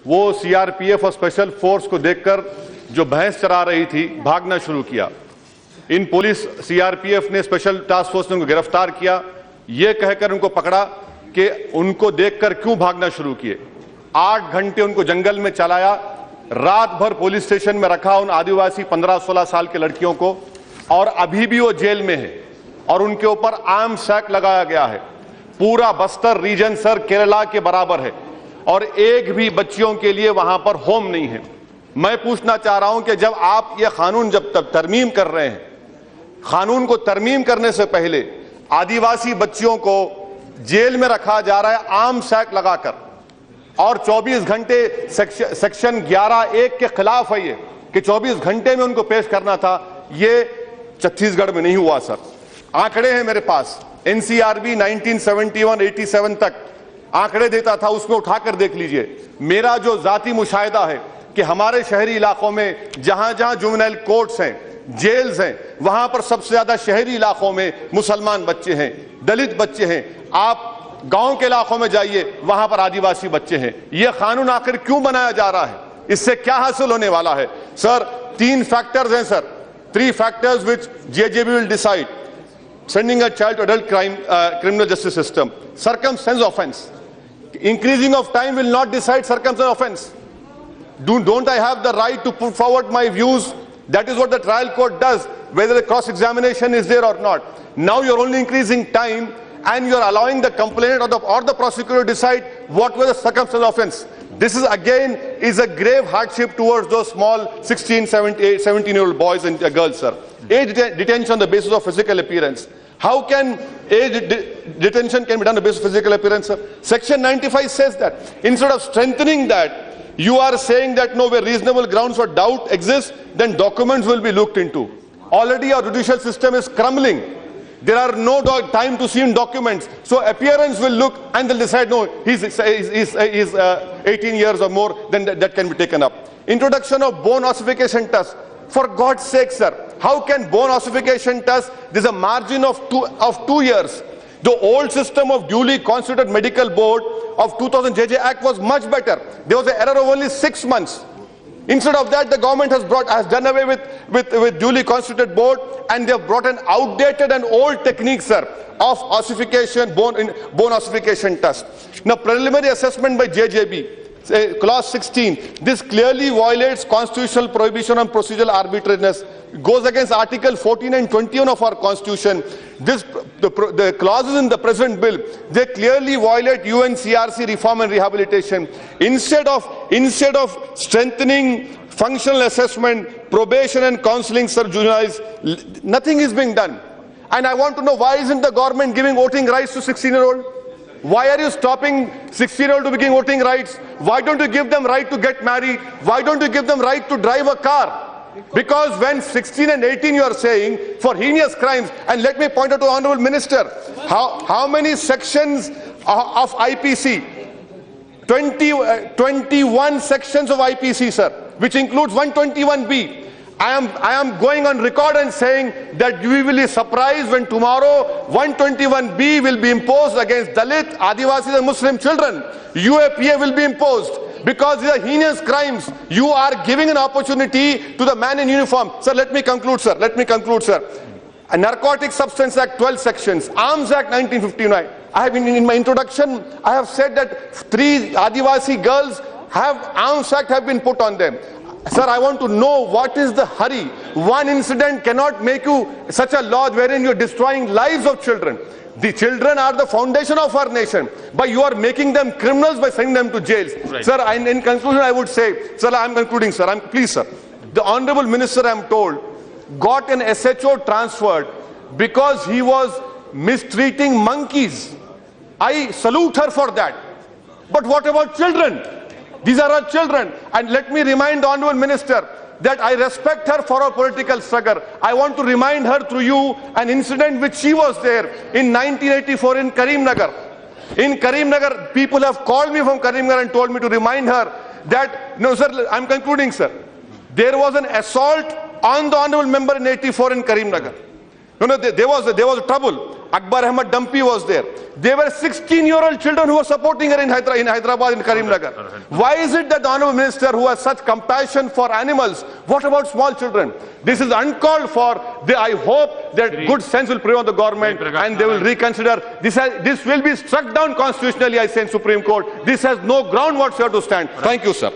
वो सीआरपीएफ और special force को देखकर जो भैंस चरा रही थी, भागना शुरू किया। इन पुलिस सीआरपीएफ ने, स्पेशल टास्क फोर्स ने उनको गिरफ्तार किया, ये कहकर उनको पकड़ा कि उनको देखकर क्यों भागना शुरू किए। 8 घंटे उनको जंगल में चलाया, रात भर पुलिस स्टेशन में रखा उन आदिवासी 15-16 साल के लड़कियों को, और अभी भी वो जेल में है और उनके ऊपर आर्म्स एक्ट लगाया गया है। पूरा बस्तर रीजन सर केरला के बराबर है और एक भी बच्चियों के लिए वहां पर होम नहीं है। मैं पूछना चाह रहा हूं कि जब आप ये कानून जब तक तरमीम कर रहे हैं, कानून को तरमीम करने से पहले आदिवासी बच्चियों को जेल में रखा जा रहा है आर्म्स एक्ट लगाकर, और 24 घंटे सेक्शन 11(1) के खिलाफ है ये कि 24 घंटे में उनको पेश करना था। ये छत्तीसगढ़ में नहीं हुआ सर। आंकड़े हैं मेरे पास, एनसीआरबी 1971-87 तक आंकड़े देता था, उसमें उठाकर देख लीजिए। मेरा जो जाती मुशाहिदा है कि हमारे शहरी इलाकों में जहां जहां जुवेनाइल कोर्ट्स हैं, जेल्स हैं, वहां पर सबसे ज्यादा शहरी इलाकों में मुसलमान बच्चे हैं, दलित बच्चे हैं। आप गांव के इलाकों में जाइए, वहां पर आदिवासी बच्चे हैं। यह कानून आखिर क्यों बनाया जा रहा है? इससे क्या हासिल होने वाला है? सर 3 फैक्टर्स हैं sir, 3 factors which JJB will decide sending a child to adult criminal justice system. Circumstance offense. Increasing of time will not decide circumstance offense. Don't I have the right to put forward my views? That is what the trial court does, whether the cross-examination is there or not. Now you're only increasing time and you're allowing the complainant or the prosecutor to decide what was the circumstance offense. This is again a grave hardship towards those small 16, 17-year-old boys and girls, sir. Age detention on the basis of physical appearance. How can age detention can be done on the basis of physical appearance, sir? Section 95 says that. Instead of strengthening that, you are saying that no, where reasonable grounds for doubt exist, then documents will be looked into. Already our judicial system is crumbling. There are no time to see in documents. So appearance will look and they'll decide, no, he's 18 years or more, then that can be taken up. Introduction of bone ossification test. For God's sake, sir, how can bone ossification test? There's a margin of 2 years. The old system of duly constituted medical board of 2000 JJ Act was much better. There was an error of only 6 months. Instead of that, the government has done away with duly constituted board, and they have brought an outdated and old technique, sir, of ossification, bone ossification test. Now, preliminary assessment by JJB. Clause 16, this clearly violates constitutional prohibition on procedural arbitrariness, goes against Article 14 and 21 of our Constitution. The clauses in the present bill, they clearly violate UNCRC reform and rehabilitation. Instead of strengthening functional assessment, probation and counseling, sir, juveniles, nothing is being done. And I want to know, why isn't the government giving voting rights to 16-year-old? Why are you stopping 16-year-old to be giving voting rights? Why don't you give them right to get married? Why don't you give them right to drive a car? Because when 16 and 18 you are saying for heinous crimes, and let me point out to the Honorable Minister, how many sections of IPC? 21 sections of IPC, sir, which includes 121B. I am going on record and saying that we will be surprised when tomorrow 121B will be imposed against Dalit, Adivasis and Muslim children. UAPA will be imposed because these are heinous crimes. You are giving an opportunity to the man in uniform. Sir, let me conclude, sir. A Narcotic Substance Act, 12 sections. Arms Act, 1959. I have in my introduction, I have said that 3 Adivasi girls Arms Act have been put on them. Sir, I want to know, what is the hurry? One incident cannot make you such a law wherein you are destroying lives of children. The children are the foundation of our nation, but you are making them criminals by sending them to jails. Right. Sir, in conclusion, I would say, sir, I am concluding, sir. Please, sir. The Honorable Minister, I am told, got an SHO transferred because he was mistreating monkeys. I salute her for that. But what about children? These are our children. And let me remind the Honorable Minister that I respect her for her political struggle. I want to remind her through you an incident which she was there in 1984 in Karimnagar. In Karimnagar, people have called me from Karimnagar and told me to remind her that, no sir, I'm concluding, sir. There was an assault on the Honorable Member in 84 in Karimnagar. No, there was a trouble. Akbar Ahmad Dumpy was there. There were 16-year-old children who were supporting her in Hyderabad, in Karimnagar. Why is it that the Honorable Minister, who has such compassion for animals, what about small children? This is uncalled for. I hope that good sense will prevail on the government and they will reconsider. This will be struck down constitutionally, I say, in Supreme Court. This has no ground whatsoever to stand. Thank you, sir.